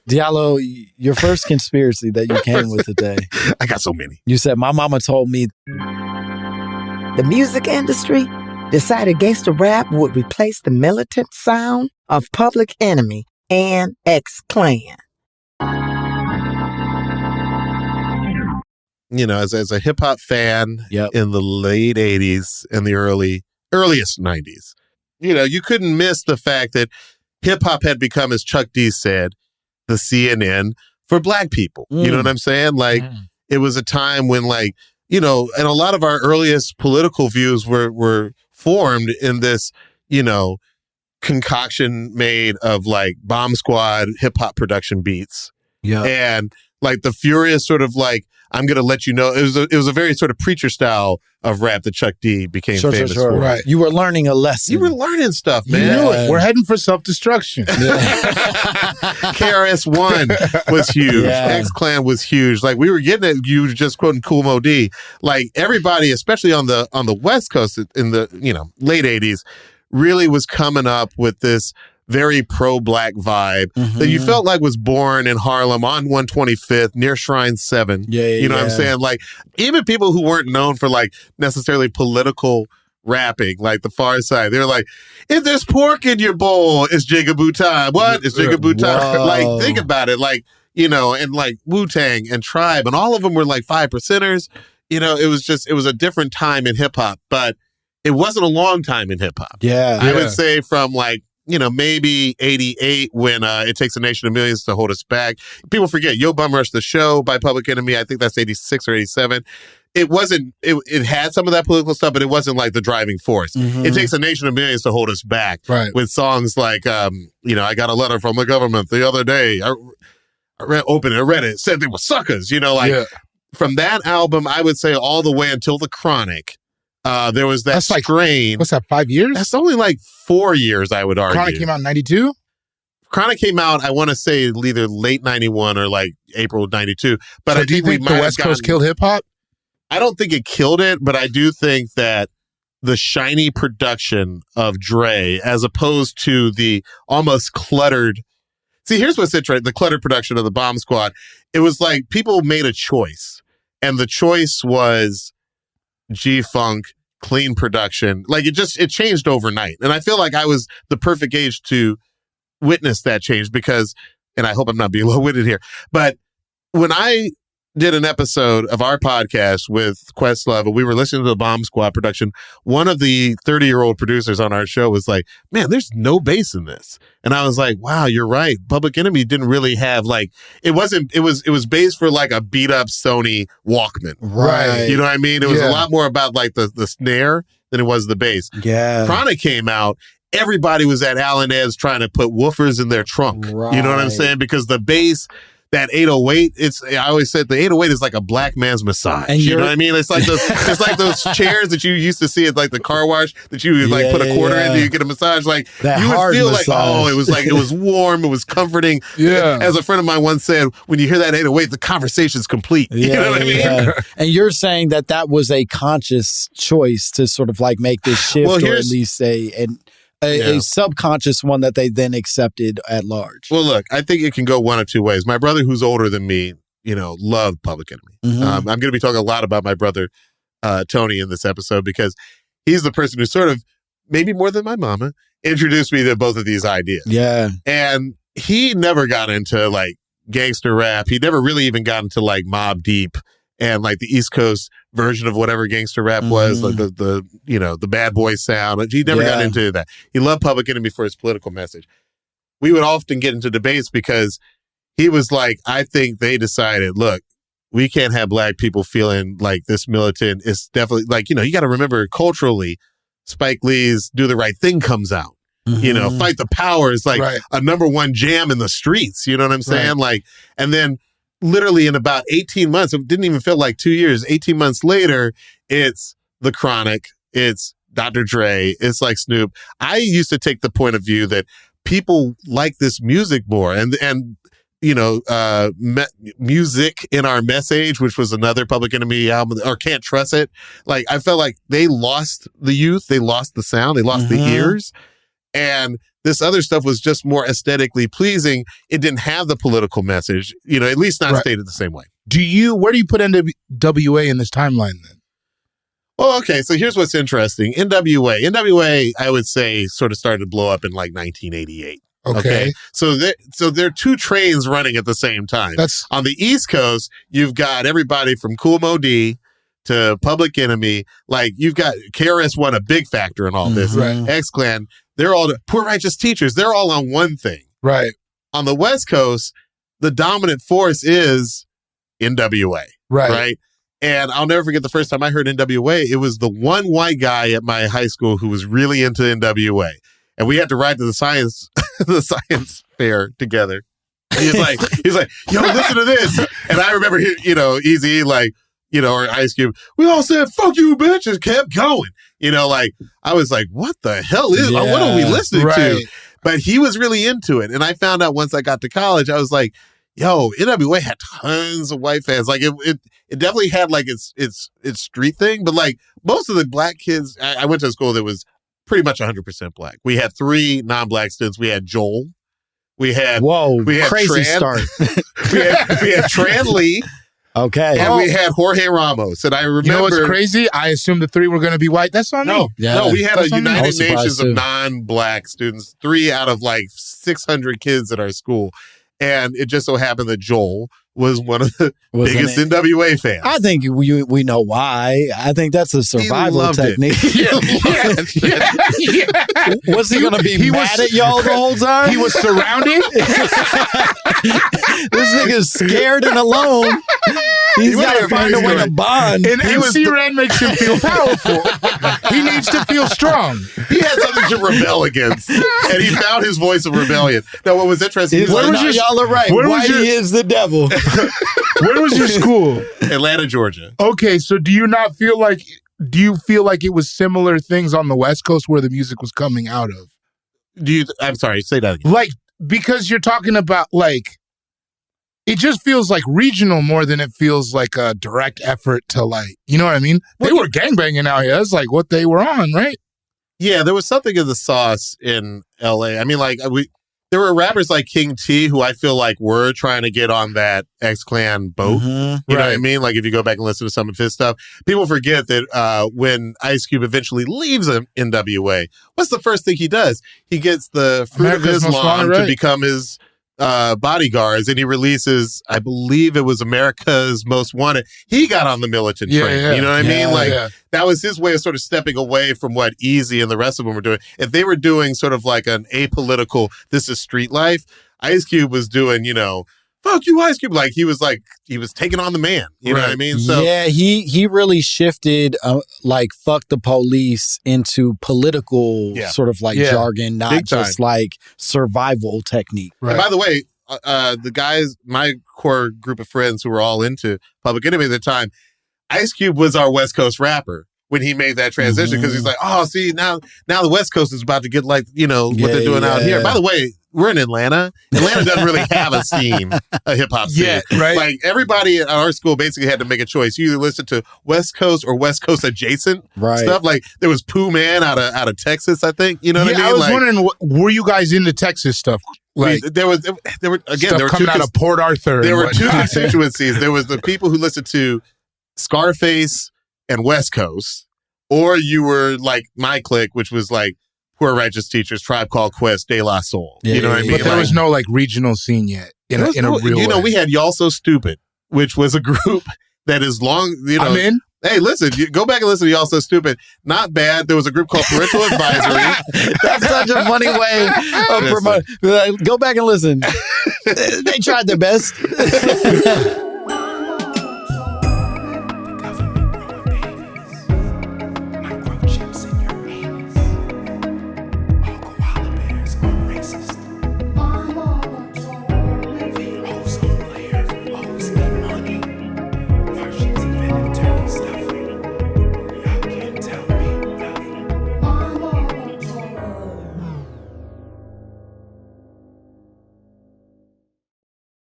Diallo, your first conspiracy that you came with today. I got so many. You said, my mama told me. The music industry decided gangsta rap would replace the militant sound of Public Enemy and X-Clan. You know, as a hip hop fan in the late 80s and the earliest 90s, you know, you couldn't miss the fact that hip hop had become, as Chuck D said, the CNN for Black people. You know what I'm saying? Like, it was a time when, like, you know, and a lot of our earliest political views were formed in this, you know, concoction made of like Bomb Squad hip hop production beats. Yeah. And like the furious sort of like, I'm going to let you know, it was a very sort of preacher style of rap that Chuck D became famous for. Right. You were learning a lesson. You were learning stuff, man. You knew it. We're heading for self-destruction. KRS-One was huge. X-Clan was huge. Like, we were getting it, you were just quoting Kool Moe Dee. Like, everybody, especially on the West Coast in the, you know, late 80s, really was coming up with this very pro-Black vibe that you felt like was born in Harlem on 125th near Shrine 7. You know what I'm saying? Like, even people who weren't known for like necessarily political rapping, like the Far Side, they were like, if there's pork in your bowl, it's Jigaboo time. What? It's Jigaboo time. Like, think about it. Like, you know, and like Wu-Tang and Tribe, and all of them were like 5%ers. You know, it was a different time in hip hop, but it wasn't a long time in hip hop. I would say from like, you know, maybe 88 when It Takes a Nation of Millions to Hold Us Back. People forget Yo Bum Rush the Show by Public Enemy. I think that's 86 or 87. It wasn't, it had some of that political stuff, but it wasn't like the driving force. It Takes a Nation of Millions to Hold Us Back. Right. With songs like, you know, I got a letter from the government the other day. I opened it, I read it, said they were suckers. You know, like from that album, I would say all the way until The Chronic. There was that strain. What's that, 5 years? That's only like 4 years, I would argue. Chronic came out in 92? Chronic came out, I want to say, either late 91 or like April 92. But so I do you think the West Coast killed hip-hop? I don't think it killed it, but I do think that the shiny production of Dre, as opposed to the almost cluttered... See, here's what's interesting. The cluttered production of the Bomb Squad, it was like people made a choice. And the choice was G-Funk, clean production. Like, it changed overnight. And I feel like I was the perfect age to witness that change because, and I hope I'm not being low-witted here, but when I did an episode of our podcast with Questlove and we were listening to the Bomb Squad production, one of the 30-year-old producers on our show was like, man, there's no bass in this. And I was like, wow, you're right. Public Enemy didn't really have like, it was bass for like a beat up Sony Walkman. Right. You know what I mean? It was a lot more about like the snare than it was the bass. Yeah. Chronic came out. Everybody was at Allen Ed's trying to put woofers in their trunk. Right. You know what I'm saying? Because the bass, that 808, I always said the 808 is like a black man's massage. And you know what I mean? It's like those chairs that you used to see at like the car wash that you like put a quarter in and you get a massage. Like that you would feel massage. Like, it was warm, it was comforting. Yeah. As a friend of mine once said, when you hear that 808, the conversation's complete. You know what I mean? And you're saying that was a conscious choice to sort of like make this shift, or at least a subconscious one that they then accepted at large. Well, look, I think it can go one of two ways. My brother, who's older than me, you know, loved Public Enemy. I'm going to be talking a lot about my brother, Tony, in this episode because he's the person who sort of, maybe more than my mama, introduced me to both of these ideas. Yeah. And he never got into like gangster rap. He never really even got into like Mobb Deep and like the East Coast version of whatever gangster rap was, like the you know, the bad boy sound. He never got into that. He loved Public Enemy for his political message. We would often get into debates because he was like, I think they decided, look, we can't have black people feeling like this militant is definitely like, you know, you got to remember culturally, Spike Lee's Do the Right Thing comes out. You know, Fight the Power is like a number one jam in the streets. You know what I'm saying? Like, and then literally in about 18 months, it didn't even feel like 2 years, 18 months later, it's The Chronic, it's Dr. Dre, it's like Snoop. I used to take the point of view that people like this music more. And you know, Music in Our Message, which was another Public Enemy album, or Can't Trust It. Like, I felt like they lost the youth, they lost the sound, they lost the ears. And this other stuff was just more aesthetically pleasing. It didn't have the political message, at least not stated the same way. Where do you put NWA in this timeline then? Well, okay, so here's what's interesting. NWA, I would say, sort of started to blow up in like 1988. Okay. So there are two trains running at the same time. On the East Coast, you've got everybody from Kool Moe Dee to Public Enemy. Like, you've got KRS-One, a big factor in all this. Right. X-Clan, they're all Poor Righteous Teachers. They're all on one thing. Right. On the West Coast, the dominant force is NWA. Right. And I'll never forget the first time I heard NWA. It was the one white guy at my high school who was really into NWA. And we had to ride to the science fair together. He's like, yo, listen to this. And I remember, Eazy, or Ice Cube, we all said, fuck you, bitch, and kept going. I was like, what the hell what are we listening to? But he was really into it. And I found out once I got to college, I was like, yo, NWA had tons of white fans. Like, it definitely had like its street thing. But like most of the black kids, I went to a school that was pretty much 100% black. We had 3 non-black students. We had Joel. We had crazy start. we had Tran Lee. Okay. And we had Jorge Ramos. And I remember... You know what's crazy? I assumed the 3 were going to be white. That's on me. No, we had a United Nations of non-black students, 3 out of like 600 kids at our school. And it just so happened that Joel was one of the biggest NWA fans. I think we know why. I think that's a survival technique. Was he going to be mad at y'all the whole time? He was surrounded. This nigga's scared and alone. He's got to find a way to bond. And MC-Ren makes him feel powerful. He needs to feel strong. He had something to rebel against. And he found his voice of rebellion. Now, what was interesting... y'all are right. Whitey is the devil. Where was your school? Atlanta, Georgia. Okay, so do you feel like it was similar things on the West Coast where the music was coming out of? I'm sorry, say that again. Like, because you're talking about, like, it just feels like regional more than it feels like a direct effort to, like, you know what I mean? They were gangbanging out here. That's like what they were on, right? Yeah, there was something in the sauce in LA. I mean, like, there were rappers like King T who I feel like were trying to get on that X-Clan boat. You know what I mean? Like, if you go back and listen to some of his stuff, people forget that when Ice Cube eventually leaves NWA, what's the first thing he does? He gets the Fruit of Islam to become his bodyguards, and he releases, I believe it was America's Most Wanted. He got on the militant train. Yeah. You know what I mean? Like, that was his way of sort of stepping away from what Eazy and the rest of them were doing. If they were doing sort of like an apolitical, this is street life, Ice Cube was doing, fuck you, Ice Cube. Like, he was taking on the man. You know what I mean? So yeah, he really shifted fuck the police into political sort of like jargon, not just like survival technique. Right. And by the way, the guys, my core group of friends who were all into Public Enemy at the time, Ice Cube was our West Coast rapper when he made that transition, because he's like, oh, see, now the West Coast is about to get like, what they're doing out here. By the way, we're in Atlanta. Atlanta doesn't really have a scene, a hip-hop scene. Yeah, right. Like, everybody at our school basically had to make a choice. You either listen to West Coast or West Coast adjacent stuff. Like, there was Pooh Man out of Texas, I think. You know what I mean? I was wondering, were you guys into Texas stuff? Like, there were coming out of Port Arthur. There were 2 constituencies. There was the people who listened to Scarface and West Coast, or you were like my clique, which was like Poor Righteous Teachers, Tribe Called Quest, De La Soul. You know what I mean? But there was no like regional scene yet in a real way. We had Y'all So Stupid, which was a group that is long, I'm in. Hey, listen, go back and listen to Y'all So Stupid. Not bad. There was a group called Parental Advisory. That's such a funny way of promoting. Go back and listen. They tried their best.